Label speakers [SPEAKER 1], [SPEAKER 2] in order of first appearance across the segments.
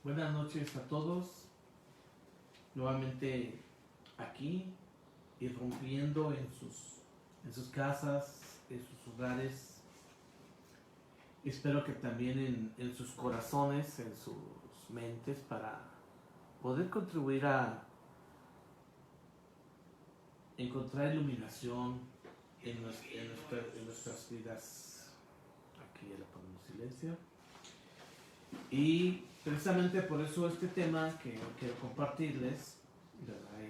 [SPEAKER 1] Buenas noches a todos. Nuevamente aquí, irrumpiendo en sus casas, en sus hogares. Espero que también en sus corazones, en sus mentes, para poder contribuir a encontrar iluminación en nuestras vidas. Aquí ya le ponemos silencio. Y precisamente por eso este tema que quiero compartirles, ¿verdad?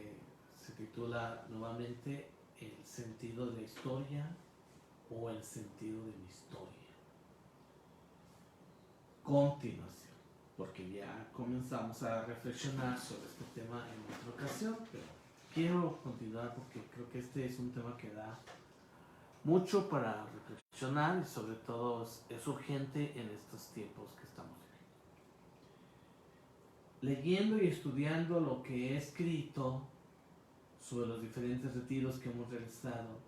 [SPEAKER 1] Se titula nuevamente El sentido de la historia o el sentido de mi historia. Continuación, porque ya comenzamos a reflexionar sobre este tema en otra ocasión, pero quiero continuar porque creo que este es un tema que da mucho para reflexionar y sobre todo es urgente en estos tiempos que estamos viviendo. Leyendo y estudiando lo que he escrito sobre los diferentes retiros que hemos realizado,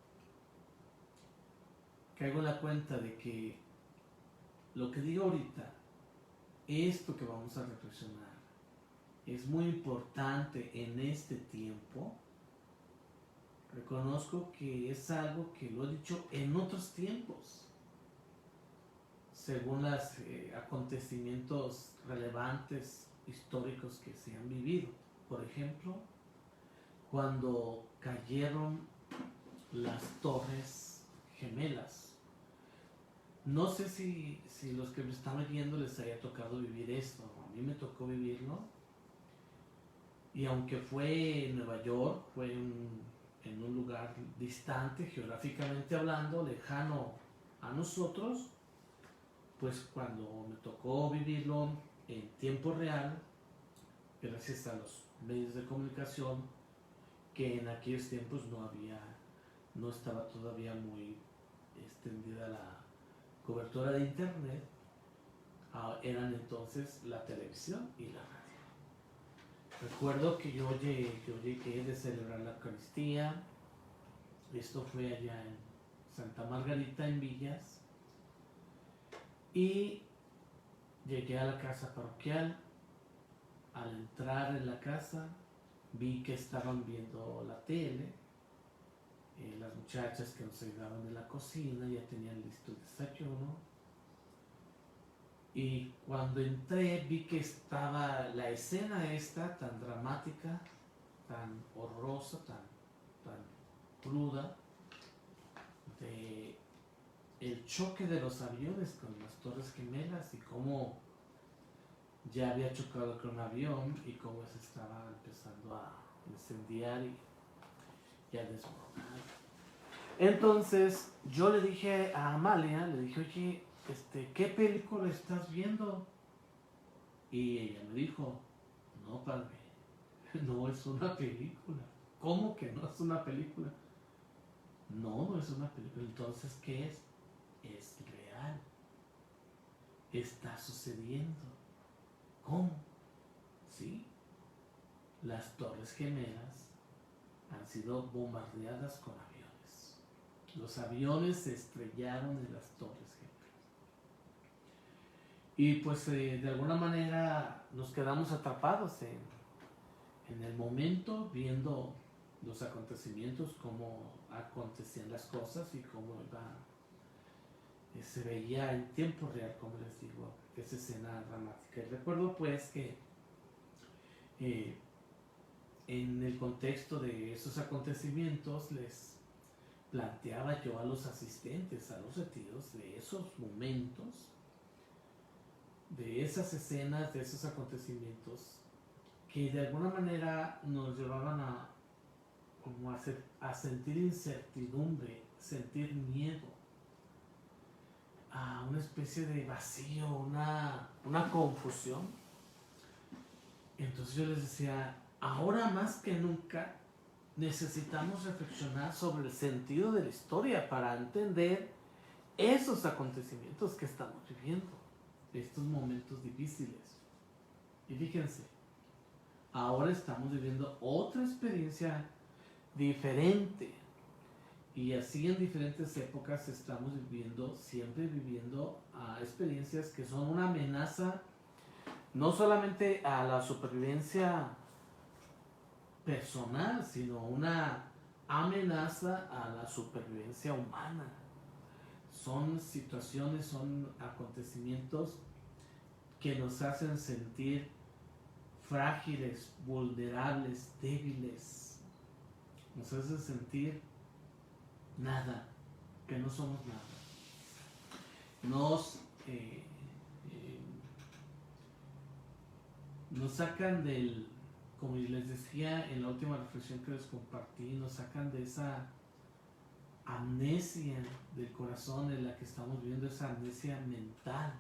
[SPEAKER 1] caigo en la cuenta de que lo que digo ahorita, esto que vamos a reflexionar, es muy importante en este tiempo. Reconozco que es algo que lo he dicho en otros tiempos, según los acontecimientos relevantes históricos que se han vivido. Por ejemplo, cuando cayeron las Torres Gemelas. No sé si los que me están viendo les haya tocado vivir esto. A mí me tocó vivirlo. Y aunque fue en Nueva York, fue en un lugar distante, geográficamente hablando, lejano a nosotros, pues cuando me tocó vivirlo en tiempo real, gracias a los medios de comunicación, que en aquellos tiempos no estaba todavía muy extendida la cobertura de internet, eran entonces la televisión y la radio. Recuerdo que yo llegué de celebrar la Eucaristía. Esto fue allá en Santa Margarita, en Villas, y llegué a la casa parroquial. Al entrar en la casa vi que estaban viendo la tele. Las muchachas que nos ayudaban en la cocina ya tenían listo el desayuno. Y cuando entré vi que estaba la escena esta tan dramática, tan horrorosa, tan cruda, de el choque de los aviones con las Torres Gemelas y cómo ya había chocado con un avión y cómo se estaba empezando a incendiar y a desmoronar. Entonces yo le dije a Amalia, le dije, oye, ¿qué película estás viendo? Y ella me dijo, no, padre, no es una película. ¿Cómo que no es una película? No, no es una película. Entonces, ¿qué es? Es real. Está sucediendo. ¿Cómo? Sí. Las Torres Gemelas han sido bombardeadas con aviones. Los aviones se estrellaron en las Torres Gemelas. Y pues de alguna manera nos quedamos atrapados en el momento, viendo los acontecimientos, cómo acontecían las cosas y cómo se veía en tiempo real, como les digo, esa escena dramática. Y recuerdo pues que eh, en el contexto de esos acontecimientos les planteaba yo a los asistentes a los retiros de esos momentos, de esas escenas, de esos acontecimientos, que de alguna manera nos llevaban como a sentir incertidumbre, sentir miedo, a una especie de vacío, una confusión. Entonces yo les decía, ahora más que nunca necesitamos reflexionar sobre el sentido de la historia para entender esos acontecimientos que estamos viviendo, estos momentos difíciles. Y fíjense, ahora estamos viviendo otra experiencia diferente. Y así en diferentes épocas siempre viviendo experiencias que son una amenaza no solamente a la supervivencia personal, sino una amenaza a la supervivencia humana. Son situaciones, son acontecimientos que nos hacen sentir frágiles, vulnerables, débiles. Nos hacen sentir nada, que no somos nada. Nos sacan del, como les decía en la última reflexión que les compartí, nos sacan de esa amnesia del corazón en la que estamos viviendo, esa amnesia mental,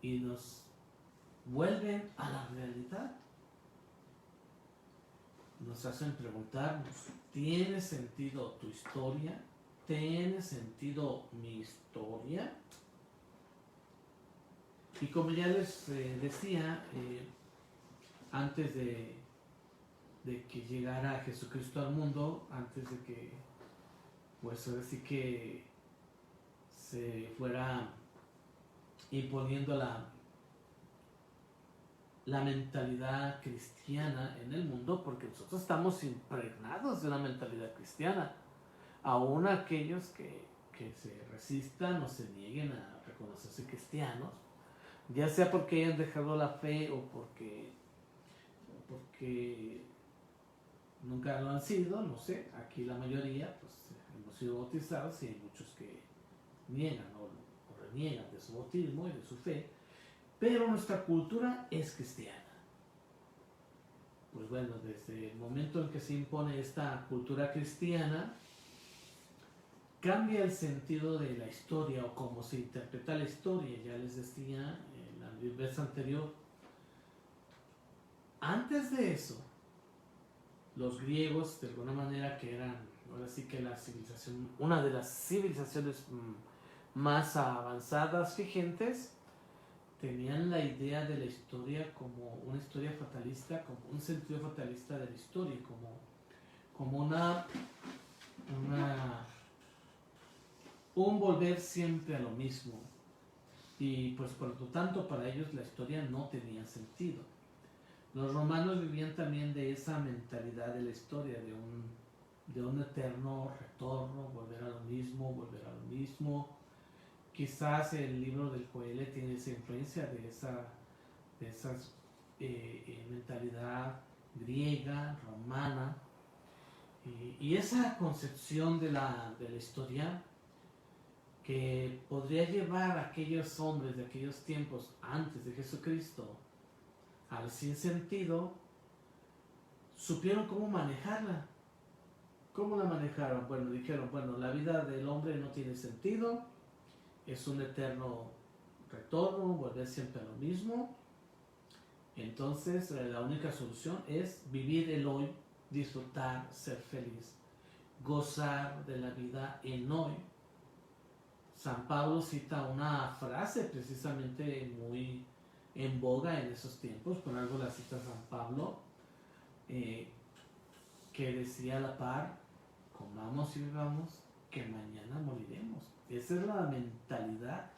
[SPEAKER 1] y nos vuelven a la realidad. Nos hacen preguntarnos, ¿tiene sentido tu historia? ¿Tiene sentido mi historia? Y como ya les decía, antes de que llegara Jesucristo al mundo, antes de que, pues ahora sí que se fuera imponiendo la mentalidad cristiana en el mundo, porque nosotros estamos impregnados de una mentalidad cristiana. Aún aquellos que se resistan o se nieguen a reconocerse cristianos, ya sea porque hayan dejado la fe o porque nunca lo han sido, no sé. Aquí la mayoría pues hemos sido bautizados y hay muchos que niegan o reniegan de su bautismo y de su fe, pero nuestra cultura es cristiana. Pues bueno, desde el momento en que se impone esta cultura cristiana, cambia el sentido de la historia o cómo se interpreta la historia. Ya les decía en la vez anterior, antes de eso, los griegos, de alguna manera, que eran, ahora sí que la civilización, una de las civilizaciones más avanzadas, vigentes, tenían la idea de la historia como una historia fatalista, como un sentido fatalista de la historia, como un volver siempre a lo mismo. Y pues por lo tanto para ellos la historia no tenía sentido. Los romanos vivían también de esa mentalidad de la historia, de un eterno retorno, volver a lo mismo. Quizás el libro del Coelho tiene esa influencia de esa mentalidad griega, romana, y esa concepción de la historia que podría llevar a aquellos hombres de aquellos tiempos antes de Jesucristo al sinsentido, supieron cómo manejarla. ¿Cómo la manejaron? Bueno, dijeron, bueno, la vida del hombre no tiene sentido, es un eterno retorno, volver siempre a lo mismo. Entonces la única solución es vivir el hoy, disfrutar, ser feliz, gozar de la vida en hoy. San Pablo cita una frase precisamente muy en boga en esos tiempos, por algo la cita San Pablo, que decía a la par, comamos y bebamos, que mañana moriremos. Esa es la mentalidad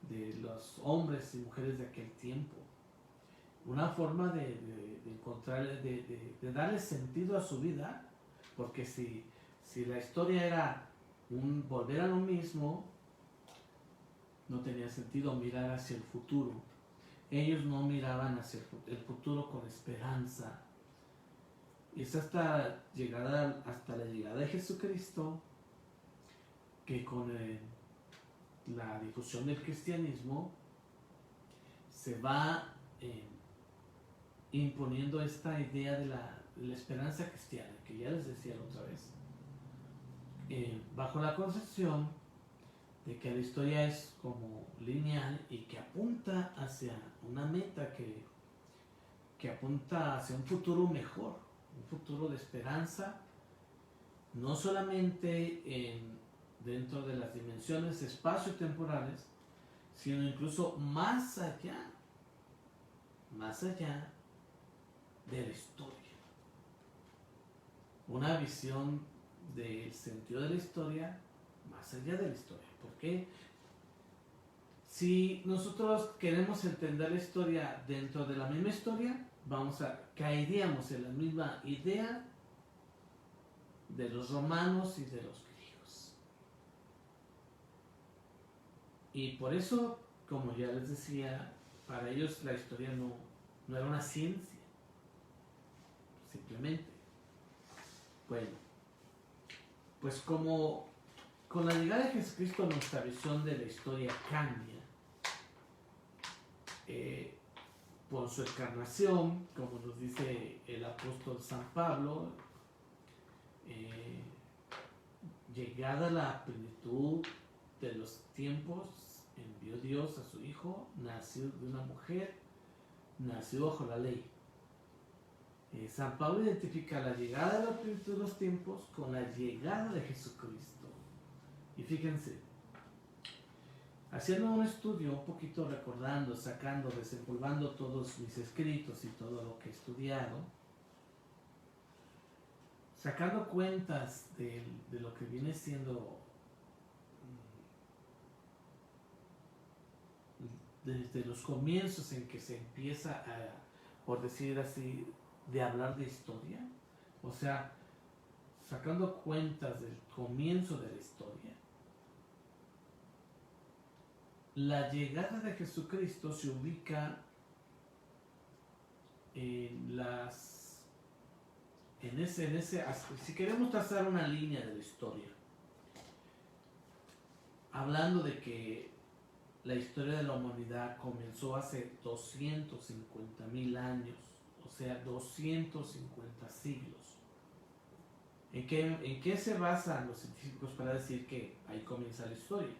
[SPEAKER 1] de los hombres y mujeres de aquel tiempo. Una forma de encontrar, de darle sentido a su vida, porque si la historia era un volver a lo mismo, no tenía sentido mirar hacia el futuro. Ellos no miraban hacia el futuro con esperanza. Y es hasta la llegada de Jesucristo que con la difusión del cristianismo se va imponiendo esta idea de la esperanza cristiana, que ya les decía la otra vez, bajo la concepción de que la historia es como lineal y que apunta hacia una meta que apunta hacia un futuro mejor, un futuro de esperanza, no solamente dentro de las dimensiones espacio-temporales, sino incluso más allá de la historia. Una visión del sentido de la historia más allá de la historia. ¿Por qué? si nosotros queremos entender la historia dentro de la misma historia, caeríamos en la misma idea de los romanos y de los griegos. Y por eso, como ya les decía, para ellos la historia no era una ciencia, simplemente. Bueno, pues como con la llegada de Jesucristo nuestra visión de la historia cambia. Por su encarnación, como nos dice el apóstol San Pablo, llegada la plenitud de los tiempos, envió Dios a su Hijo, nacido de una mujer, nacido bajo la ley. San Pablo identifica la llegada de la plenitud de los tiempos con la llegada de Jesucristo. Y fíjense, haciendo un estudio, un poquito recordando, sacando, desempolvando todos mis escritos y todo lo que he estudiado, sacando cuentas de lo que viene siendo desde los comienzos en que se empieza a, por decir así, de hablar de historia, o sea, sacando cuentas del comienzo de la historia, la llegada de Jesucristo se ubica si queremos trazar una línea de la historia, hablando de que la historia de la humanidad comenzó hace 250,000 años, o sea, 250 siglos. ¿En qué se basan los científicos para decir que ahí comienza la historia?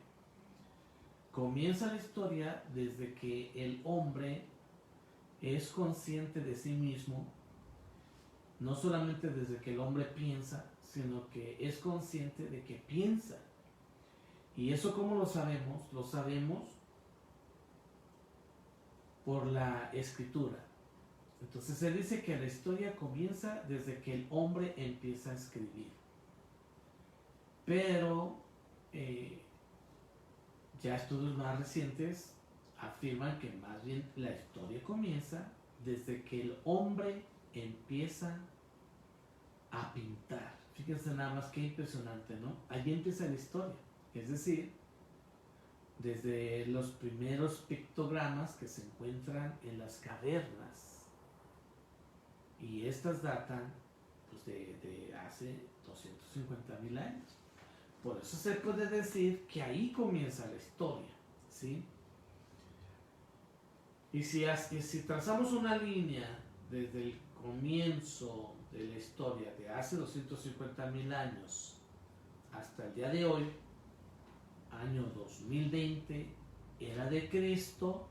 [SPEAKER 1] Comienza la historia desde que el hombre es consciente de sí mismo, no solamente desde que el hombre piensa, sino que es consciente de que piensa. ¿Y eso cómo lo sabemos? Lo sabemos por la escritura. Entonces se dice que la historia comienza desde que el hombre empieza a escribir. Pero ya estudios más recientes afirman que más bien la historia comienza desde que el hombre empieza a pintar. Fíjense nada más qué impresionante, ¿no? Allí empieza la historia. Es decir, desde los primeros pictogramas que se encuentran en las cavernas. Y estas datan pues, de hace 250,000 años. Por eso se puede decir que ahí comienza la historia, ¿sí? Y si trazamos una línea desde el comienzo de la historia de hace 250,000 años hasta el día de hoy, año 2020, era de Cristo,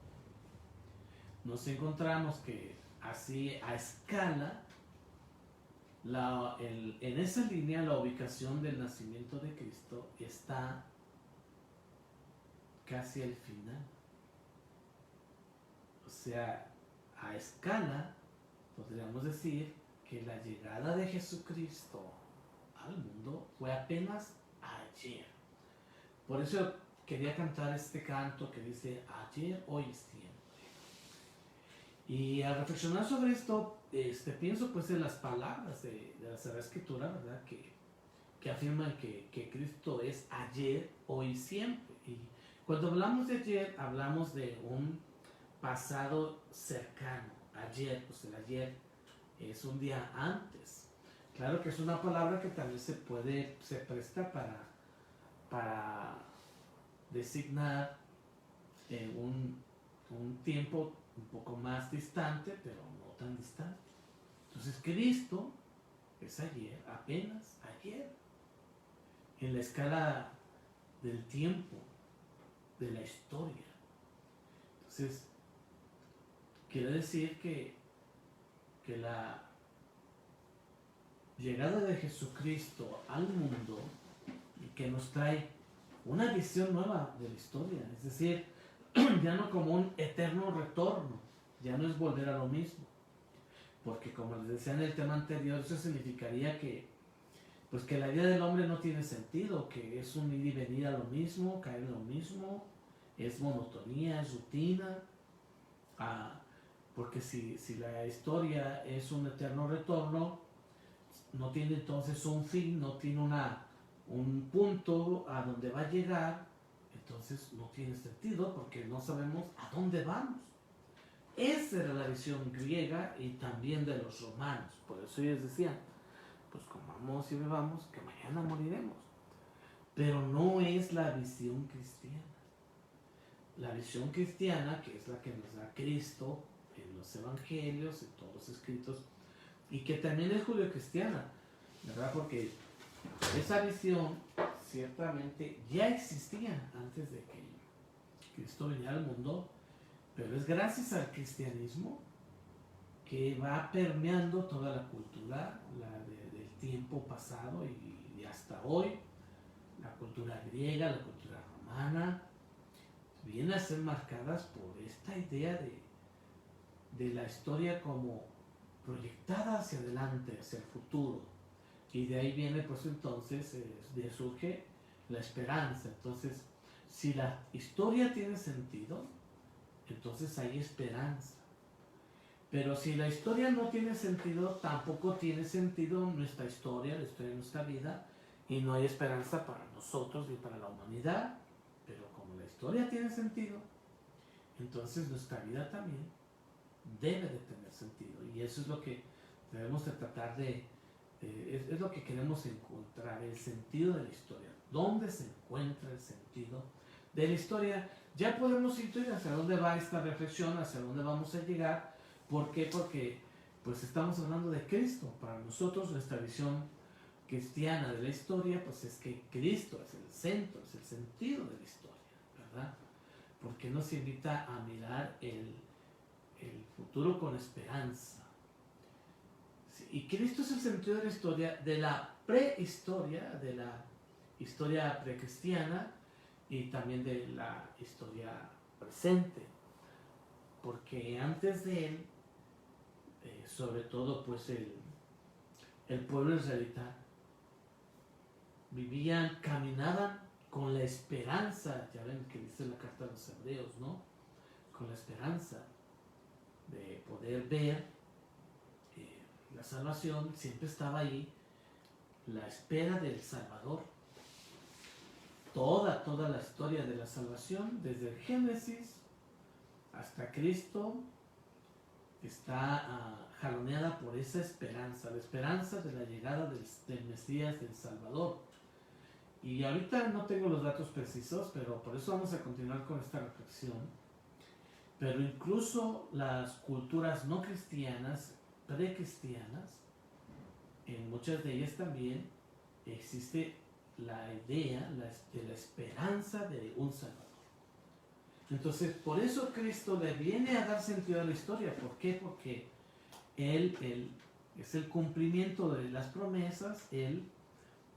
[SPEAKER 1] nos encontramos que así a escala, en esa línea la ubicación del nacimiento de Cristo está casi al final. O sea, a escala podríamos decir que la llegada de Jesucristo al mundo fue apenas ayer. Por eso quería cantar este canto que dice ayer, hoy y siempre. Y al reflexionar sobre esto, pienso pues en las palabras de la Sagrada Escritura, ¿verdad? Que afirman que Cristo es ayer, hoy y siempre. Y cuando hablamos de ayer, hablamos de un pasado cercano. Ayer, pues el ayer es un día antes. Claro que es una palabra que también se presta para designar un tiempo un poco más distante, pero no tan distante. Entonces Cristo es ayer, apenas ayer, en la escala del tiempo, de la historia. Entonces, quiere decir que la llegada de Jesucristo al mundo, que nos trae una visión nueva de la historia, es decir, ya no como un eterno retorno, ya no es volver a lo mismo, porque como les decía en el tema anterior, eso significaría que la vida del hombre no tiene sentido, que es un ir y venir a lo mismo, caer en lo mismo, es monotonía, es rutina, porque si la historia es un eterno retorno, no tiene entonces un fin, no tiene un punto a donde va a llegar, entonces no tiene sentido porque no sabemos a dónde vamos. Esa era la visión griega y también de los romanos. Por eso ellos decían, pues comamos y bebamos, que mañana moriremos. Pero no es la visión cristiana. La visión cristiana, que es la que nos da Cristo en los evangelios, en todos los escritos, y que también es judio-cristiana, ¿verdad? Porque esa visión ciertamente ya existía antes de que Cristo viniera al mundo, pero es gracias al cristianismo que va permeando toda la cultura del tiempo pasado y hasta hoy. La cultura griega, la cultura romana, vienen a ser marcadas por esta idea de la historia como proyectada hacia adelante, hacia el futuro. Y de ahí viene, pues entonces, surge la esperanza. Entonces, si la historia tiene sentido, entonces hay esperanza. Pero si la historia no tiene sentido, tampoco tiene sentido nuestra historia, la historia de nuestra vida, y no hay esperanza para nosotros ni para la humanidad. Pero como la historia tiene sentido, entonces nuestra vida también debe de tener sentido. Y eso es lo que debemos de tratar es lo que queremos encontrar, el sentido de la historia. ¿Dónde se encuentra el sentido de la historia? Ya podemos intuir hacia dónde va esta reflexión, hacia dónde vamos a llegar. ¿Por qué? Porque pues estamos hablando de Cristo. Para nosotros nuestra visión cristiana de la historia pues es que Cristo es el centro, es el sentido de la historia, ¿verdad? Porque nos invita a mirar el futuro con esperanza. Sí, y Cristo es el sentido de la historia, de la prehistoria, de la historia precristiana y también de la historia presente. Porque antes de él, sobre todo pues el pueblo israelita, vivían, caminaban con la esperanza, ya ven que dice la carta de los hebreos, ¿no? Con la esperanza de poder ver la salvación, siempre estaba ahí la espera del Salvador. Toda la historia de la salvación, desde el Génesis hasta Cristo, está jaloneada por esa esperanza, la esperanza de la llegada del Mesías, del Salvador. Y ahorita no tengo los datos precisos, pero por eso vamos a continuar con esta reflexión. Pero incluso las culturas no cristianas, precristianas, en muchas de ellas también existe la idea de la esperanza de un Salvador. Entonces, por eso Cristo le viene a dar sentido a la historia. ¿Por qué? Porque Él es el cumplimiento de las promesas, Él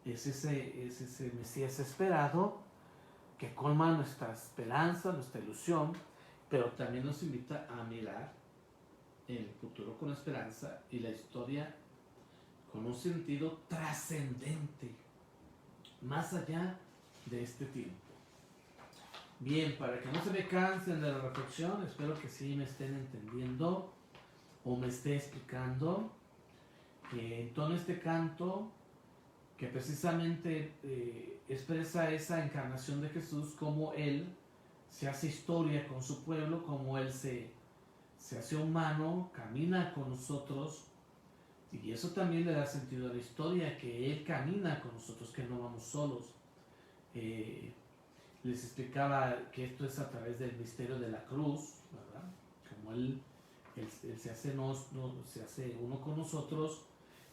[SPEAKER 1] es ese Mesías esperado que colma nuestra esperanza, nuestra ilusión, pero también nos invita a mirar el futuro con esperanza y la historia con un sentido trascendente, más allá de este tiempo. Bien, para que no se me cansen de la reflexión, espero que sí me estén entendiendo o me esté explicando que en todo este canto que precisamente expresa esa encarnación de Jesús, como Él se hace historia con su pueblo, como Él se hace humano, camina con nosotros, y eso también le da sentido a la historia, que Él camina con nosotros, que no vamos solos. Les explicaba que esto es a través del misterio de la cruz, ¿verdad? Como Él se hace uno con nosotros,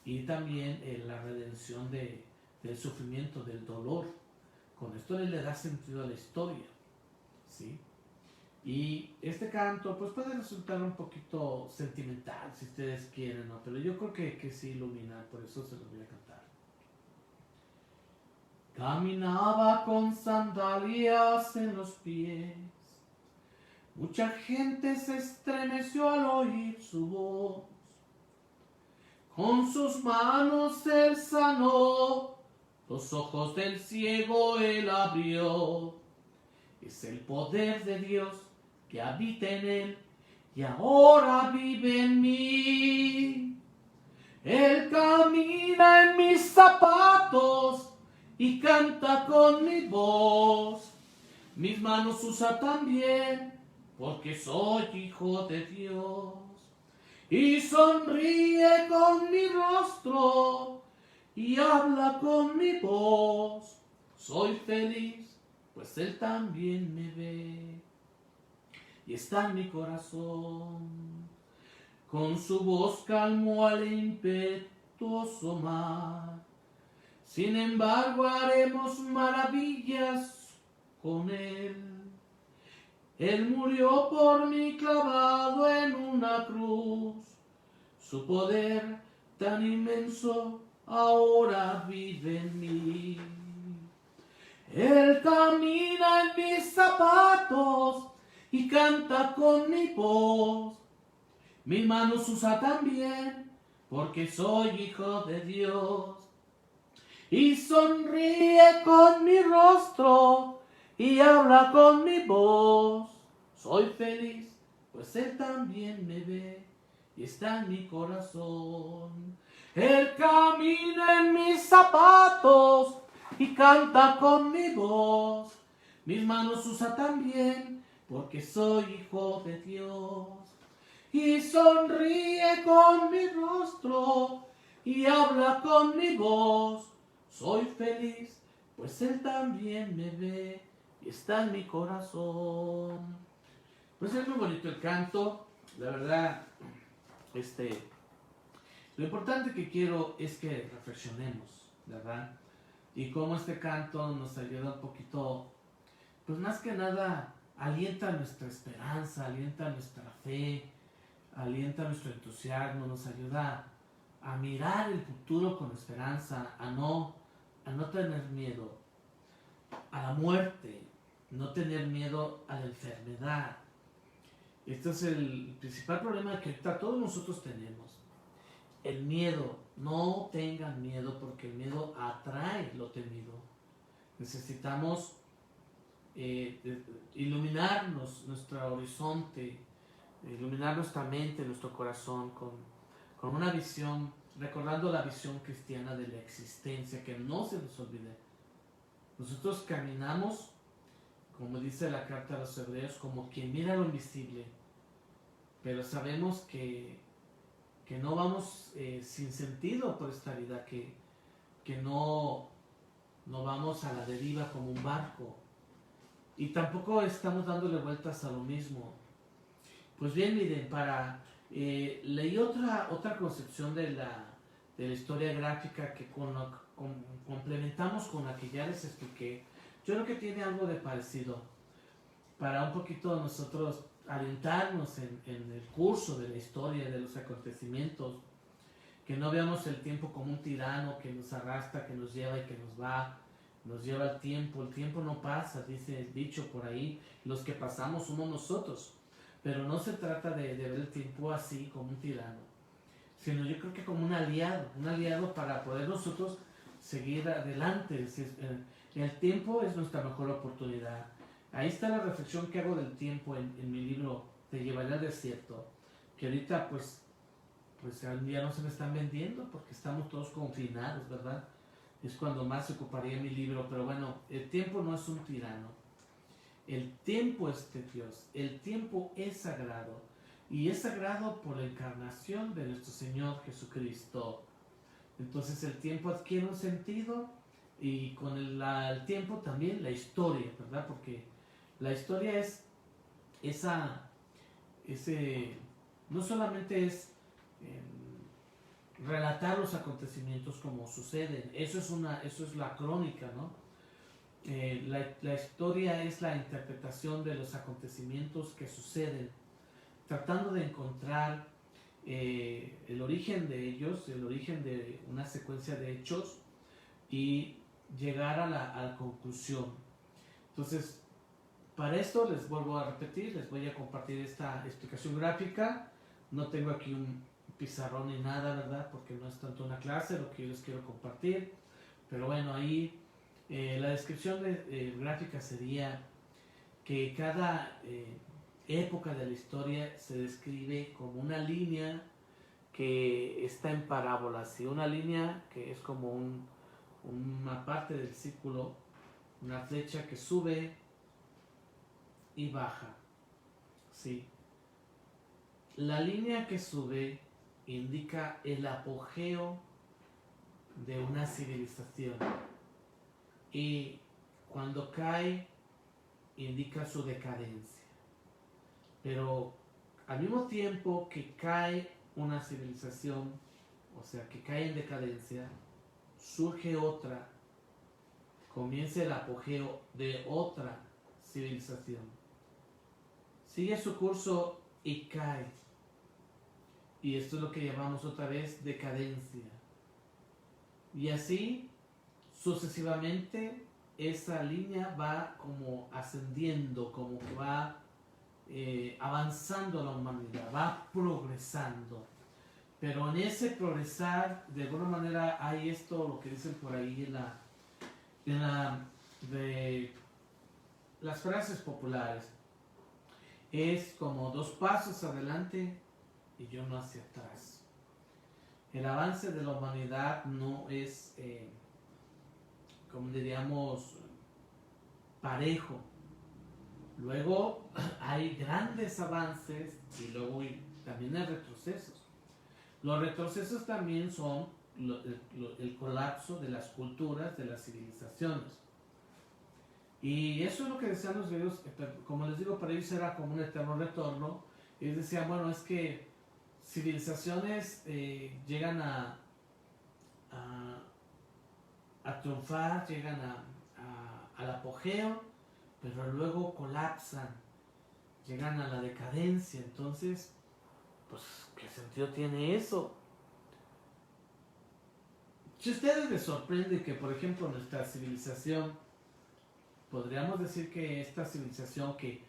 [SPEAKER 1] y también la redención del sufrimiento, del dolor. Con esto le da sentido a la historia, ¿sí? Y este canto pues puede resultar un poquito sentimental si ustedes quieren, ¿no? Pero yo creo que sí ilumina, por eso se los voy a cantar. Caminaba con sandalias en los pies, mucha gente se estremeció al oír su voz. Con sus manos Él sanó, los ojos del ciego Él abrió, Es el poder de Dios que habita en él y ahora vive en mí. Él camina en mis zapatos y canta con mi voz. Mis manos usa también porque soy hijo de Dios. Y sonríe con mi rostro y habla con mi voz. Soy feliz, pues él también me ve y está en mi corazón. Con su voz calmó al impetuoso mar. Sin embargo haremos maravillas con él. Él murió por mí clavado en una cruz. Su poder tan inmenso ahora vive en mí. Él camina en mis zapatos y canta con mi voz. Mis manos usa también porque soy hijo de Dios. Y sonríe con mi rostro y habla con mi voz. Soy feliz, pues él también me ve y está en mi corazón. Él camina en mis zapatos y canta con mi voz. Mis manos usa también porque soy hijo de Dios. Y sonríe con mi rostro y habla con mi voz. Soy feliz, pues él también me ve y está en mi corazón. Pues es muy bonito el canto, la verdad. Lo importante que quiero es que reflexionemos, ¿verdad? Y cómo este canto nos ayuda un poquito, pues más que nada, alienta nuestra esperanza, alienta nuestra fe, alienta nuestro entusiasmo, nos ayuda a mirar el futuro con esperanza, a no tener miedo a la muerte, no tener miedo a la enfermedad. Este es el principal problema que ahorita todos nosotros tenemos. El miedo. No tengan miedo porque el miedo atrae lo temido. Necesitamos iluminarnos nuestro horizonte, iluminar nuestra mente, nuestro corazón con una visión, recordando la visión cristiana de la existencia, que no se nos olvide. Nosotros caminamos, como dice la carta a los hebreos, como quien mira lo invisible, pero sabemos que no vamos sin sentido por esta vida, que no vamos a la deriva como un barco, y tampoco estamos dándole vueltas a lo mismo. Pues bien, miren, leí otra concepción de la historia gráfica que complementamos con la que ya les expliqué. Yo creo que tiene algo de parecido para un poquito nosotros adentrarnos en el curso de la historia, de los acontecimientos, que no veamos el tiempo como un tirano que nos arrastra, que nos lleva y que nos lleva el tiempo no pasa, dice el dicho por ahí, los que pasamos somos nosotros. Pero no se trata de ver el tiempo así como un tirano, sino yo creo que como un aliado para poder nosotros seguir adelante. El tiempo es nuestra mejor oportunidad. Ahí está la reflexión que hago del tiempo en mi libro Te llevaré al desierto, que ahorita pues ya no se me están vendiendo porque estamos todos confinados, ¿verdad? Es cuando más se ocuparía mi libro, pero bueno, el tiempo no es un tirano. El tiempo es de Dios, el tiempo es sagrado, y es sagrado por la encarnación de nuestro Señor Jesucristo. Entonces el tiempo adquiere un sentido, y con el tiempo también la historia, ¿verdad? Porque la historia es no solamente es relatar los acontecimientos como suceden, eso es la crónica, ¿no? La historia es la interpretación de los acontecimientos que suceden, tratando de encontrar el origen de ellos, el origen de una secuencia de hechos y llegar a la conclusión. Entonces, para esto les vuelvo a repetir, les voy a compartir esta explicación gráfica. No tengo aquí un pizarrón ni nada, ¿verdad? Porque no es tanto una clase lo que yo les quiero compartir. Pero bueno, ahí la descripción gráfica sería que cada época de la historia se describe como una línea que está en parábolas, y una línea que es como una parte del círculo, una flecha que sube y baja. ¿Sí? La línea que sube indica el apogeo de una civilización, y cuando cae indica su decadencia. Pero al mismo tiempo que cae una civilización, o sea, que cae en decadencia, surge otra, comienza el apogeo de otra civilización. Sigue su curso y cae. Y esto es lo que llamamos otra vez decadencia. Y así, sucesivamente, esa línea va como ascendiendo, como que va avanzando la humanidad, va progresando. Pero en ese progresar, de alguna manera, hay esto, lo que dicen por ahí de las frases populares. Es como 2 pasos adelante y uno hacia atrás. El avance de la humanidad no es, como diríamos, parejo. Luego hay grandes avances y luego también hay retrocesos. Los retrocesos también son el colapso de las culturas, de las civilizaciones. Y eso es lo que decían los griegos, como les digo, para ellos era como un eterno retorno. Ellos decían, bueno, es que civilizaciones llegan a triunfar, llegan al apogeo, pero luego colapsan, llegan a la decadencia. Entonces, pues, ¿qué sentido tiene eso? Si a ustedes les sorprende que, por ejemplo, nuestra civilización, podríamos decir que esta civilización que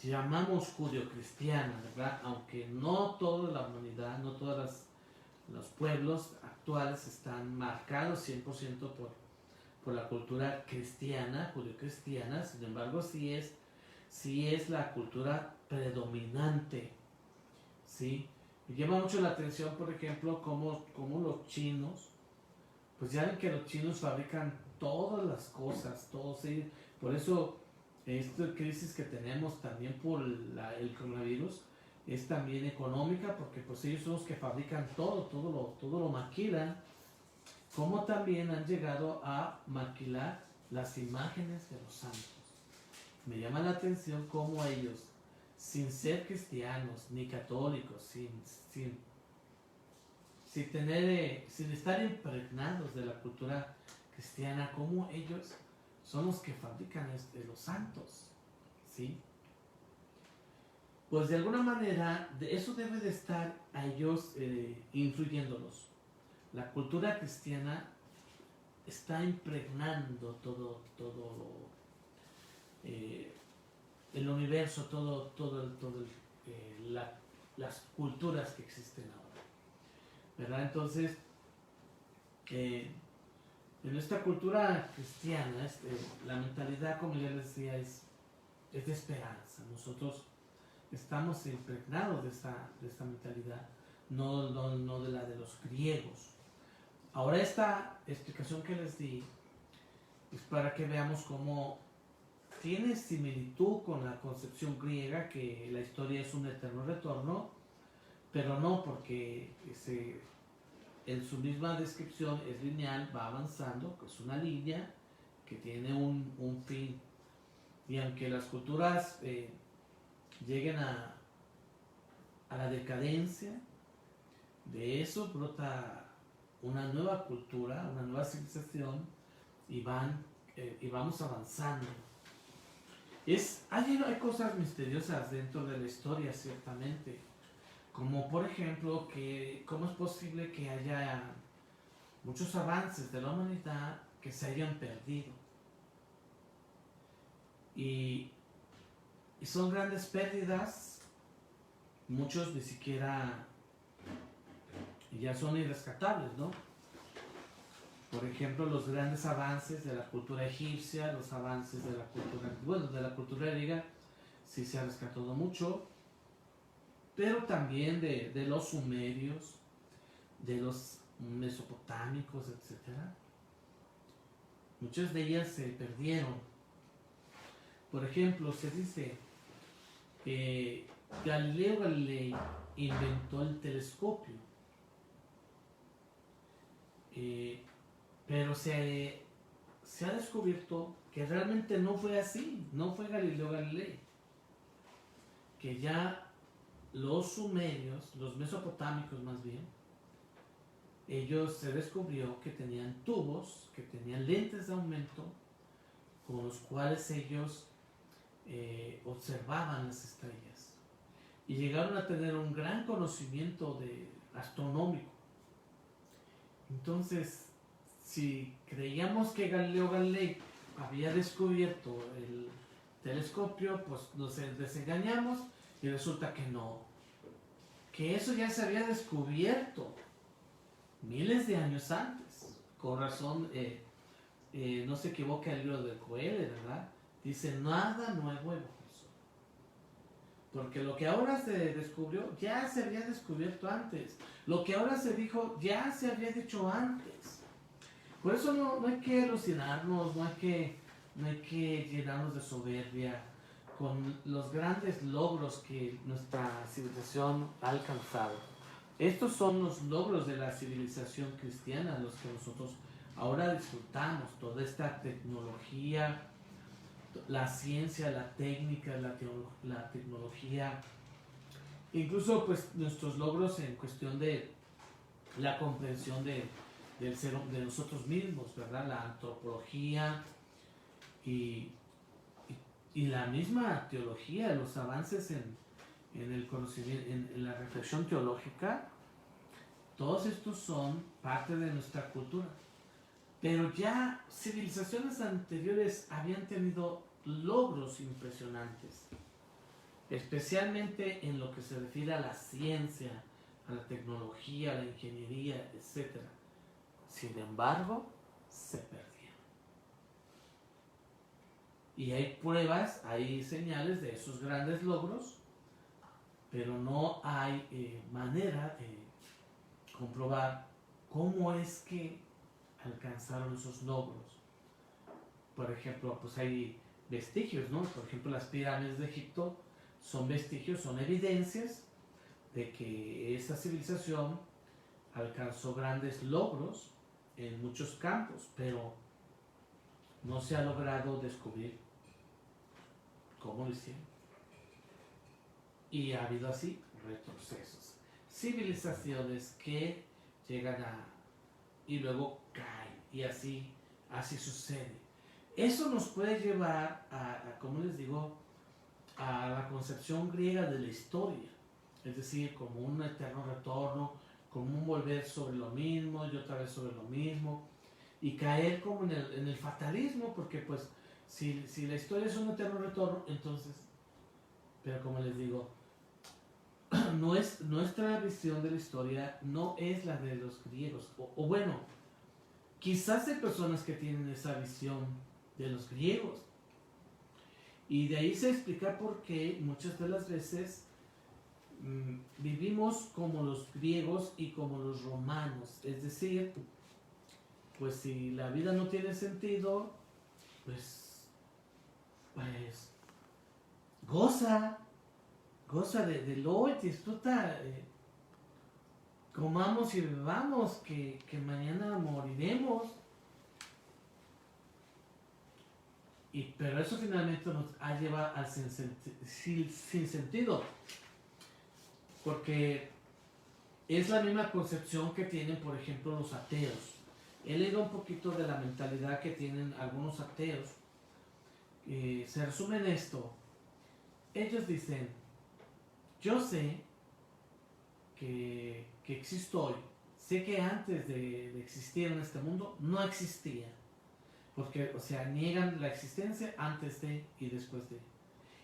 [SPEAKER 1] llamamos judio-cristiana, ¿verdad? Aunque no toda la humanidad, no todos los pueblos actuales están marcados 100% por la cultura cristiana, judio-cristiana, sin embargo sí es la cultura predominante, ¿sí? Me llama mucho la atención, por ejemplo, cómo los chinos, pues ya ven que los chinos fabrican todas las cosas, todos ellos, por eso esta crisis que tenemos también por el coronavirus es también económica, porque pues ellos son los que fabrican todo lo maquilan, como también han llegado a maquilar las imágenes de los santos. Me llama la atención cómo ellos, sin ser cristianos ni católicos, sin estar impregnados de la cultura cristiana, como ellos son los que fabrican los santos, ¿sí? Pues de alguna manera eso debe de estar a ellos influyéndolos. La cultura cristiana está impregnando todo el universo, las culturas que existen ahora, ¿verdad? Entonces, en esta cultura cristiana, la mentalidad, como ya les decía, es de esperanza. Nosotros estamos impregnados de esta mentalidad, no de la de los griegos. Ahora esta explicación que les di es para que veamos cómo tiene similitud con la concepción griega, que la historia es un eterno retorno, pero no, porque en su misma descripción es lineal, va avanzando, es una línea que tiene un fin. Y aunque las culturas lleguen a la decadencia, de eso brota una nueva cultura, una nueva civilización, y vamos avanzando. Hay cosas misteriosas dentro de la historia, ciertamente, como por ejemplo cómo es posible que haya muchos avances de la humanidad que se hayan perdido, y son grandes pérdidas, muchos ni siquiera ya son irrescatables, ¿no? Por ejemplo, los grandes avances de la cultura egipcia, los avances de la cultura, bueno, de la cultura griega, sí se ha rescatado mucho, pero también de los sumerios, de los mesopotámicos, etcétera. Muchas de ellas se perdieron. Por ejemplo, se dice que Galileo Galilei inventó el telescopio, pero se ha descubierto que realmente no fue así, no fue Galileo Galilei, que ya los sumerios, los mesopotámicos más bien, ellos se descubrió que tenían tubos, que tenían lentes de aumento, con los cuales ellos observaban las estrellas y llegaron a tener un gran conocimiento astronómico. Entonces, si creíamos que Galileo Galilei había descubierto el telescopio, pues nos desengañamos y resulta que no, que eso ya se había descubierto miles de años antes. Con razón, no se equivoca el libro de Coelho, ¿verdad? Dice, nada nuevo en el sol. Porque lo que ahora se descubrió, ya se había descubierto antes. Lo que ahora se dijo, ya se había dicho antes. Por eso no hay que alucinarnos, no hay que llenarnos de soberbia con los grandes logros que nuestra civilización ha alcanzado. Estos son los logros de la civilización cristiana, los que nosotros ahora disfrutamos. Toda esta tecnología, la ciencia, la técnica, la tecnología, incluso pues nuestros logros en cuestión de la comprensión de nosotros mismos, ¿verdad? La antropología y la misma teología, los avances en el conocimiento, en la reflexión teológica, todos estos son parte de nuestra cultura. Pero ya civilizaciones anteriores habían tenido logros impresionantes, especialmente en lo que se refiere a la ciencia, a la tecnología, a la ingeniería, etc. Sin embargo, se perdieron. Y hay pruebas, hay señales de esos grandes logros, pero no hay manera de comprobar cómo es que alcanzaron esos logros. Por ejemplo, pues hay vestigios, ¿no? Por ejemplo, las pirámides de Egipto son vestigios, son evidencias de que esa civilización alcanzó grandes logros en muchos campos, pero no se ha logrado descubrir cómo lo hicieron. Y ha habido así retrocesos. Civilizaciones que llegan y luego caen, y así sucede. Eso nos puede llevar como les digo, a la concepción griega de la historia, es decir, como un eterno retorno, como un volver sobre lo mismo y otra vez sobre lo mismo, y caer como en el fatalismo, porque pues si la historia es un eterno retorno, entonces, pero como les digo, nuestra visión de la historia no es la de los griegos, o bueno, quizás hay personas que tienen esa visión de los griegos, y de ahí se explica por qué muchas de las veces vivimos como los griegos y como los romanos, es decir, pues si la vida no tiene sentido, pues goza de hoy, disfruta, comamos y bebamos, que mañana moriremos. Pero eso finalmente nos ha llevado al sin sentido, porque es la misma concepción que tienen, por ejemplo, los ateos. He leído un poquito de la mentalidad que tienen algunos ateos. Se resume en esto. Ellos dicen, yo sé que existo hoy. Sé que antes de existir en este mundo no existía. Porque, o sea, niegan la existencia antes de y después de.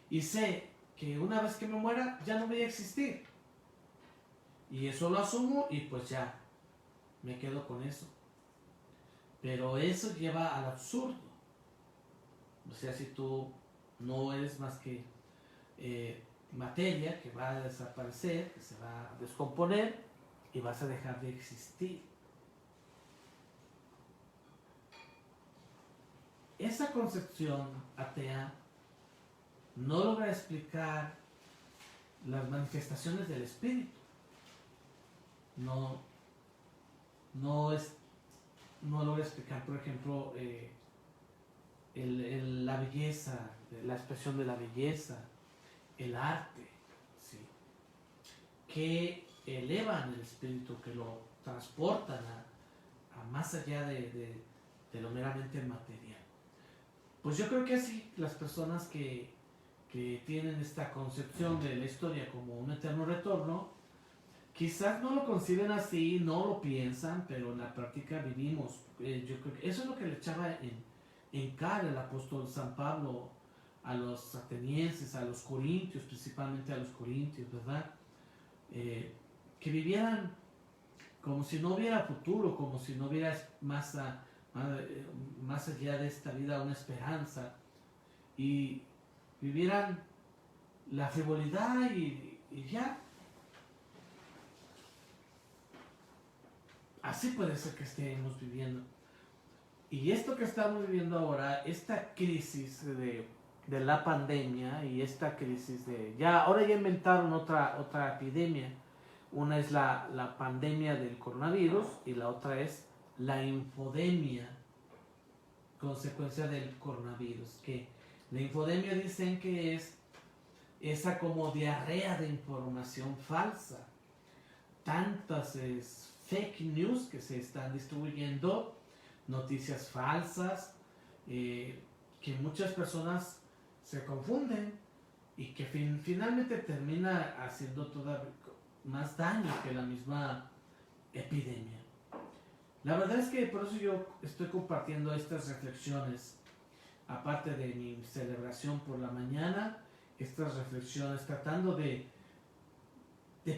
[SPEAKER 1] Y sé que una vez que me muera ya no voy a existir. Y eso lo asumo y pues ya me quedo con eso. pero eso lleva al absurdo. O sea, si tú no eres más que materia que va a desaparecer, que se va a descomponer y vas a dejar de existir. Esa concepción atea no logra explicar las manifestaciones del espíritu. No logra explicar, por ejemplo, la belleza, la expresión de la belleza, el arte, ¿sí? Que elevan el espíritu, que lo transportan a más allá de lo meramente material. Pues yo creo que así las personas que tienen esta concepción de la historia como un eterno retorno, quizás no lo conciben así, no lo piensan, pero en la práctica vivimos. Yo creo que eso es lo que le echaba en cara el apóstol San Pablo a los atenienses, a los corintios, principalmente a los corintios, ¿verdad? Que vivieran como si no hubiera futuro, como si no hubiera más allá de esta vida una esperanza, y vivieran la frivolidad y ya. Así puede ser que estemos viviendo. Y esto que estamos viviendo ahora, esta crisis de la pandemia y esta crisis ahora ya inventaron otra epidemia. Una es la pandemia del coronavirus y la otra es la infodemia, consecuencia del coronavirus. Que la infodemia dicen que es esa como diarrea de información falsa. Tantas fake news que se están distribuyendo, noticias falsas, que muchas personas se confunden y que finalmente termina haciendo todavía más daño que la misma epidemia. La verdad es que por eso yo estoy compartiendo estas reflexiones, aparte de mi celebración por la mañana, estas reflexiones tratando de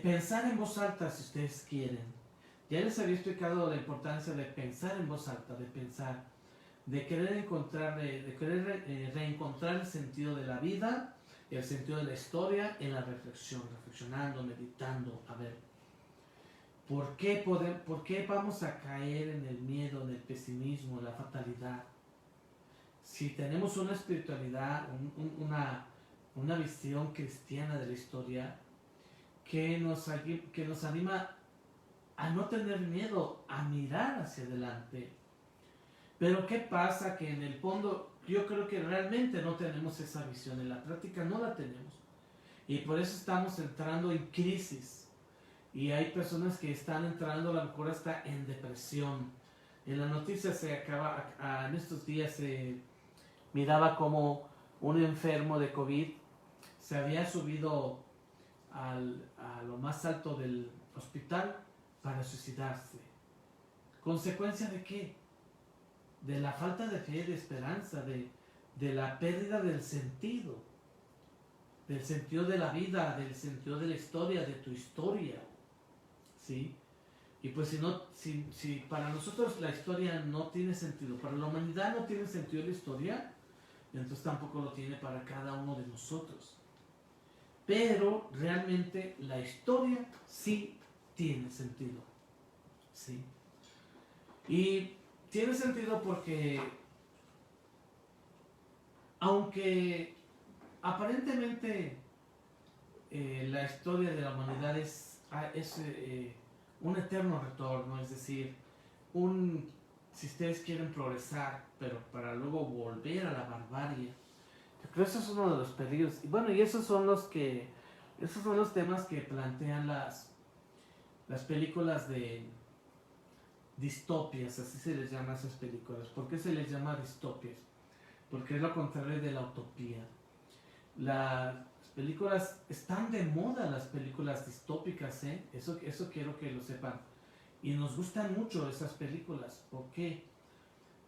[SPEAKER 1] pensar en voz alta si ustedes quieren. Ya les había explicado la importancia de pensar en voz alta, de pensar, de querer reencontrar el sentido de la vida, el sentido de la historia en la reflexión, reflexionando, meditando, a ver, ¿por qué vamos a caer en el miedo, en el pesimismo, en la fatalidad? Si tenemos una espiritualidad, una visión cristiana de la historia que nos anima a no tener miedo, a mirar hacia adelante. Pero ¿qué pasa? Que en el fondo yo creo que realmente no tenemos esa visión, en la práctica no la tenemos. Y por eso estamos entrando en crisis. Y hay personas que están entrando, a lo mejor hasta en depresión. En la noticia en estos días se miraba como un enfermo de COVID se había subido a lo más alto del hospital para suicidarse. ¿Consecuencia de qué? De la falta de fe, de esperanza, de la pérdida del sentido de la vida, del sentido de la historia, de tu historia, ¿sí? Y pues si para nosotros la historia no tiene sentido, para la humanidad no tiene sentido la historia, entonces tampoco lo tiene para cada uno de nosotros. Pero realmente la historia sí tiene sentido, ¿sí? Y tiene sentido porque, aunque aparentemente la historia de la humanidad es un eterno retorno, es decir, si ustedes quieren progresar, pero para luego volver a la barbarie, yo creo que eso es uno de los peligros. Y bueno, y esos son los temas que plantean las películas de distopias, así se les llama a esas películas. ¿Por qué se les llama distopias? Porque es lo contrario de la utopía. Las películas están de moda, las películas distópicas, ¿eh? Eso quiero que lo sepan. Y nos gustan mucho esas películas. ¿Por qué?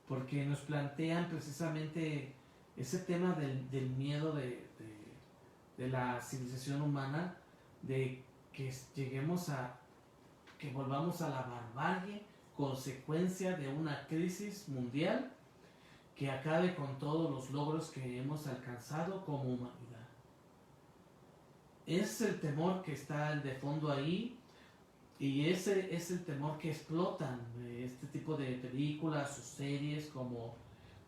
[SPEAKER 1] Porque nos plantean precisamente ese tema del miedo de la civilización humana, de que volvamos a la barbarie consecuencia de una crisis mundial que acabe con todos los logros que hemos alcanzado como humanidad. Es el temor que está de fondo ahí, y ese es el temor que explotan este tipo de películas o series como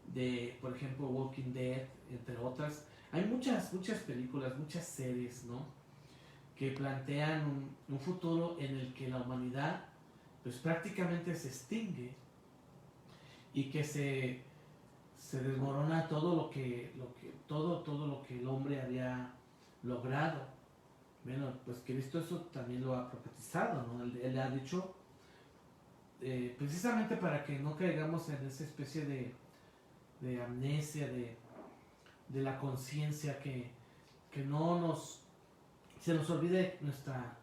[SPEAKER 1] de, por ejemplo, Walking Dead, entre otras. Hay muchas películas, muchas series, ¿no?, que plantean un futuro en el que la humanidad pues prácticamente se extingue y que se desmorona todo lo que el hombre había logrado. Bueno, pues Cristo eso también lo ha profetizado, ¿no? Él ha dicho, precisamente para que no caigamos en esa especie de amnesia, de la conciencia, que no se nos olvide nuestra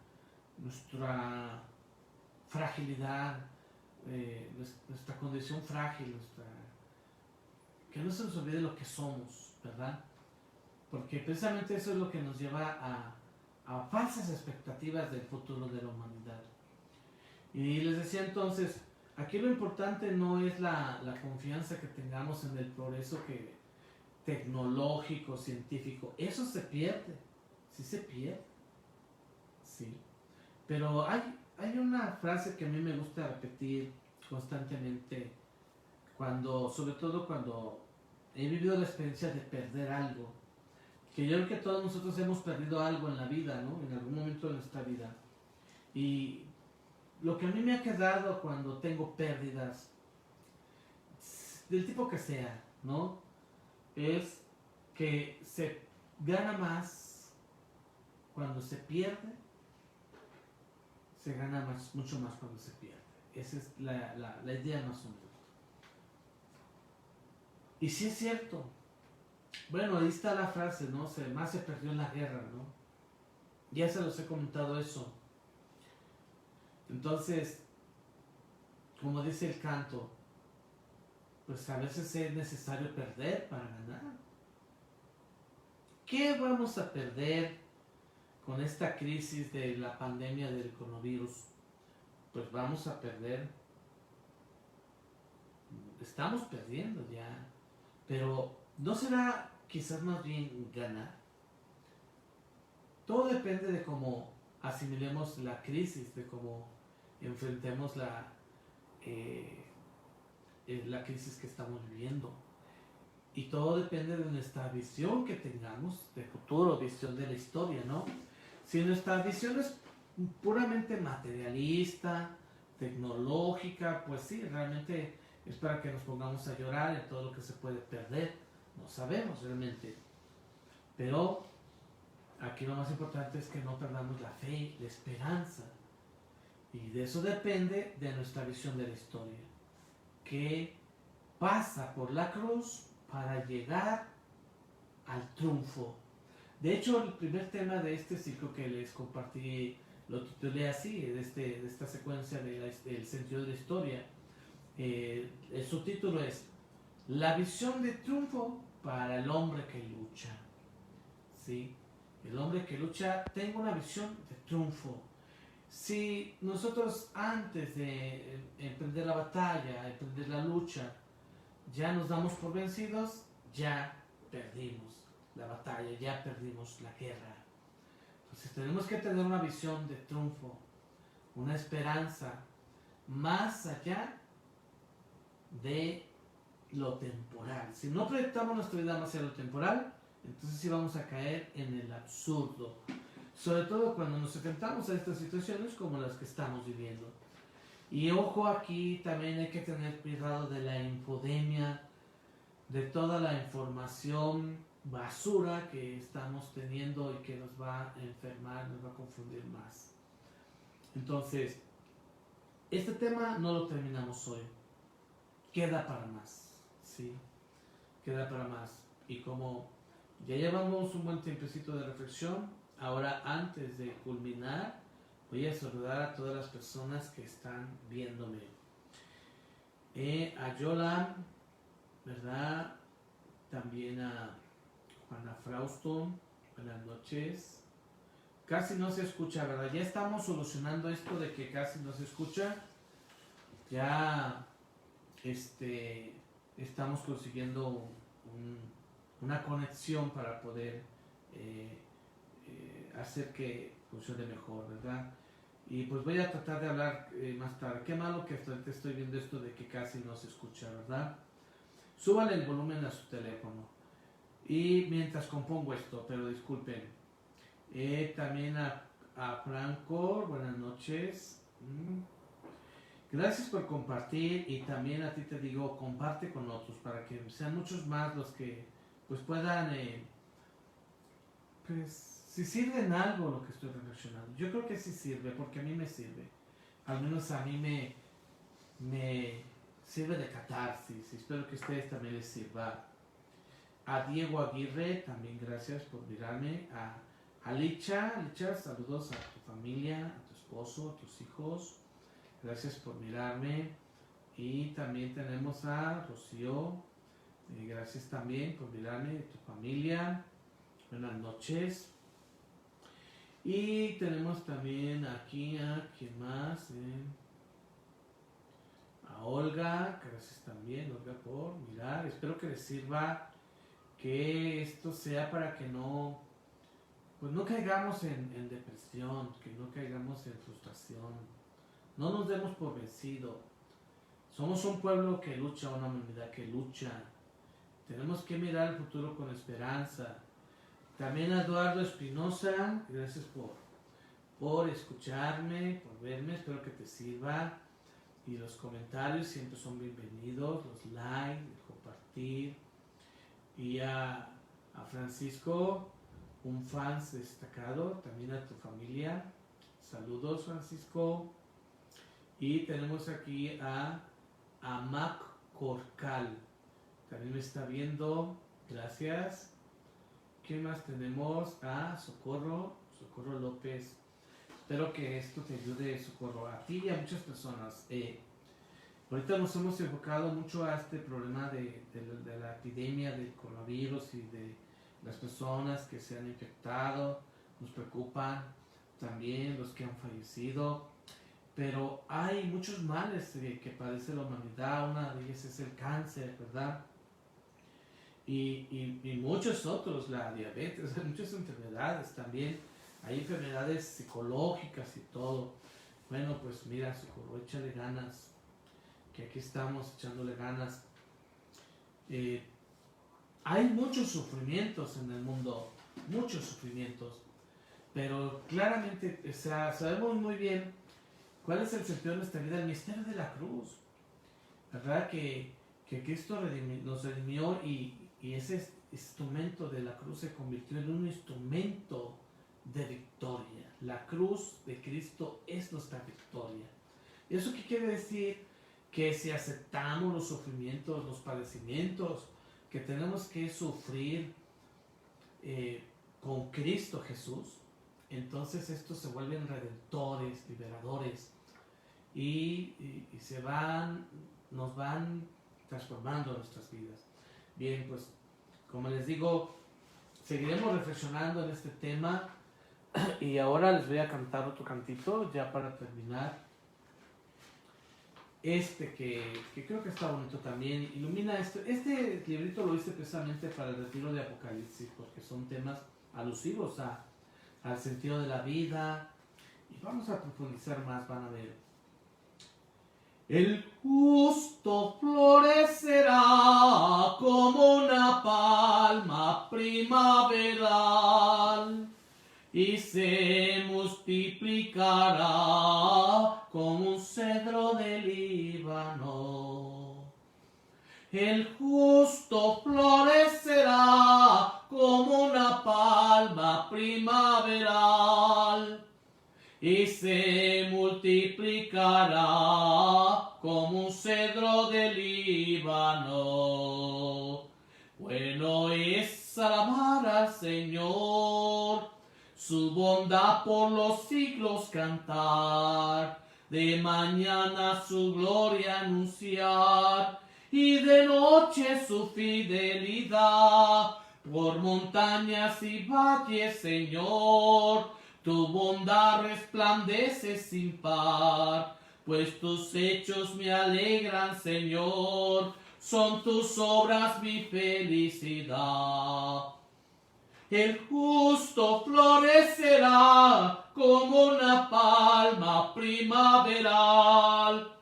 [SPEAKER 1] fragilidad, nuestra condición frágil, que no se nos olvide lo que somos, ¿verdad? Porque precisamente eso es lo que nos lleva a falsas expectativas del futuro de la humanidad. Y les decía entonces, aquí lo importante no es la confianza que tengamos en el progreso tecnológico, científico. Eso se pierde, sí se pierde, sí. Pero hay una frase que a mí me gusta repetir constantemente, sobre todo cuando he vivido la experiencia de perder algo, que yo creo que todos nosotros hemos perdido algo en la vida, ¿no?, en algún momento de nuestra vida. Y lo que a mí me ha quedado cuando tengo pérdidas, del tipo que sea, ¿no?, es que se gana más cuando se pierde, se gana mucho más cuando se pierde. Esa es la idea más o menos. Y sí es cierto. Bueno, ahí está la frase, ¿no? Más se perdió en la guerra, ¿no? Ya se los he comentado eso. Entonces, como dice el canto, pues a veces es necesario perder para ganar. ¿Qué vamos a perder con esta crisis de la pandemia del coronavirus? Pues vamos a perder. Estamos perdiendo ya. Pero ¿no será quizás más bien ganar? Todo depende de cómo asimilemos la crisis, de cómo enfrentemos la crisis que estamos viviendo. Y todo depende de nuestra visión que tengamos de futuro, visión de la historia, ¿no? Si nuestra visión es puramente materialista, tecnológica, pues sí, realmente es para que nos pongamos a llorar en todo lo que se puede perder. No sabemos realmente. Pero aquí lo más importante es que no perdamos la fe, la esperanza. Y de eso depende de nuestra visión de la historia, que pasa por la cruz para llegar al triunfo. De hecho, el primer tema de este ciclo que les compartí lo titulé así, de esta secuencia del sentido de la historia. El subtítulo es La visión de triunfo para el hombre que lucha. ¿Sí? El hombre que lucha tenga una visión de triunfo. Si nosotros antes de emprender la batalla, emprender la lucha, ya nos damos por vencidos, ya perdimos la batalla, ya perdimos la guerra. Entonces tenemos que tener una visión de triunfo, una esperanza más allá de lo temporal. Si no proyectamos nuestra vida más allá de lo temporal, entonces sí vamos a caer en el absurdo. Sobre todo cuando nos enfrentamos a estas situaciones como las que estamos viviendo. Y ojo, aquí también hay que tener cuidado de la infodemia, de toda la información basura que estamos teniendo y que nos va a enfermar, nos va a confundir más. Entonces, este tema no lo terminamos hoy. Queda para más, ¿sí? Queda para más. Y como ya llevamos un buen tiempecito de reflexión, ahora antes de culminar, voy a saludar a todas las personas que están viéndome. A Yola, ¿verdad? También a Juana Frausto, buenas noches. Casi no se escucha, ¿verdad? Ya estamos solucionando esto de que casi no se escucha. ya estamos consiguiendo una conexión para poder hacer que funcione mejor, ¿verdad? Y pues voy a tratar de hablar más tarde. Qué malo que te estoy viendo esto de que casi no se escucha, ¿verdad? Súbale el volumen a su teléfono. Y mientras compongo esto, pero disculpen. También a Franco, buenas noches. Gracias por compartir, y también a ti te digo, comparte con otros para que sean muchos más los que pues puedan, pues si sirve en algo lo que estoy reflexionando. Yo creo que sí sirve, porque a mí me sirve. Al menos a mí me sirve de catarsis. Espero que a ustedes también les sirva. A Diego Aguirre, también gracias por mirarme. A Licha, saludos a tu familia, a tu esposo, a tus hijos. Gracias por mirarme. Y también tenemos a Rocío. Gracias también por mirarme, a tu familia. Buenas noches. Y tenemos también aquí a ¿quién más? A Olga. Gracias también, Olga, por mirar. Espero que les sirva, que esto sea para que no, pues no caigamos en depresión, que no caigamos en frustración. No nos demos por vencido. Somos un pueblo que lucha, una humanidad que lucha. Tenemos que mirar el futuro con esperanza. También a Eduardo Espinosa, gracias por escucharme, por verme, espero que te sirva. Y los comentarios siempre son bienvenidos, los likes, el compartir. Y a Francisco, un fan destacado, también a tu familia. Saludos, Francisco. Y tenemos aquí a Mac Corcal, también me está viendo, gracias. ¿Qué más tenemos? A Socorro López. Espero que esto te ayude, Socorro, a ti y a muchas personas. Ahorita nos hemos enfocado mucho a este problema de la epidemia del coronavirus y de las personas que se han infectado. Nos preocupan también los que han fallecido. Pero hay muchos males que padece la humanidad. Una de ellas es el cáncer, ¿verdad? Y muchos otros, la diabetes, hay muchas enfermedades también. Hay enfermedades psicológicas y todo. Bueno, pues mira, Socorro, échale ganas, que aquí estamos echándole ganas. Hay muchos sufrimientos en el mundo, muchos sufrimientos, pero claramente, o sea, sabemos muy bien cuál es el sentido de nuestra vida, el misterio de la cruz, ¿verdad? Que Cristo nos redimió, y ese instrumento de la cruz se convirtió en un instrumento de victoria. La cruz de Cristo es nuestra victoria. ¿Y eso qué quiere decir? Que si aceptamos los sufrimientos, los padecimientos que tenemos que sufrir con Cristo Jesús, entonces estos se vuelven redentores, liberadores, y nos van transformando nuestras vidas. Bien, pues como les digo, seguiremos reflexionando en este tema, y ahora les voy a cantar otro cantito ya para terminar. Que creo que está bonito también, ilumina esto. Este librito lo hice precisamente para el retiro de Apocalipsis, porque son temas alusivos al sentido de la vida, y vamos a profundizar más, van a ver. El justo florecerá como una palma primaveral, y se multiplicará como un cedro del Líbano. El justo florecerá como una palma primaveral, y se multiplicará como un cedro del Líbano. Bueno es alabar al Señor, su bondad por los siglos cantar, de mañana su gloria anunciar, y de noche su fidelidad. Por montañas y valles, Señor, tu bondad resplandece sin par. pues tus hechos me alegran, Señor, son tus obras mi felicidad. El justo florecerá como una palma primaveral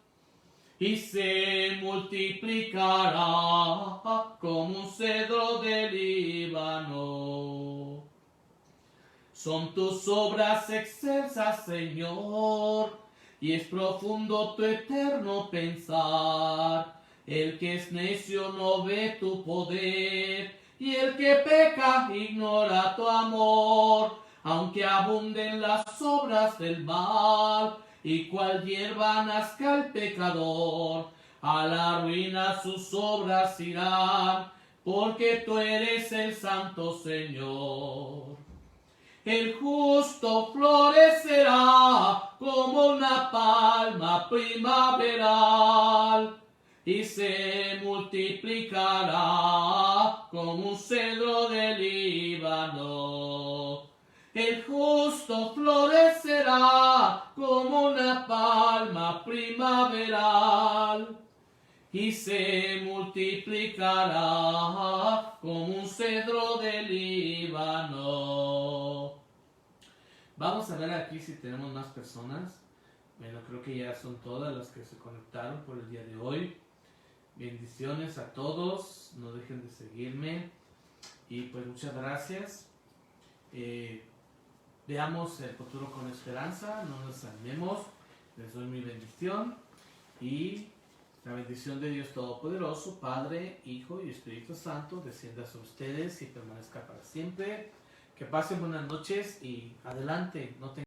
[SPEAKER 1] y se multiplicará como un cedro del Líbano. Son tus obras excelsas, Señor, y es profundo tu eterno pensar. El que es necio no ve tu poder, y el que peca ignora tu amor. Aunque abunden las obras del mal, y cual hierba nazca el pecador, a la ruina sus obras irán, porque tú eres el Santo Señor. El justo florecerá como una palma primaveral y se multiplicará como un cedro del Líbano. El justo florecerá como una palma primaveral y se multiplicará como un cedro del Líbano. Vamos a ver aquí si tenemos más personas. Bueno, creo que ya son todas las que se conectaron por el día de hoy. Bendiciones a todos, no dejen de seguirme y pues muchas gracias. Veamos el futuro con esperanza, no nos desanimemos. Les doy mi bendición y la bendición de Dios Todopoderoso, Padre, Hijo y Espíritu Santo, descienda sobre ustedes y permanezca para siempre. Que pasen buenas noches y adelante, no tengan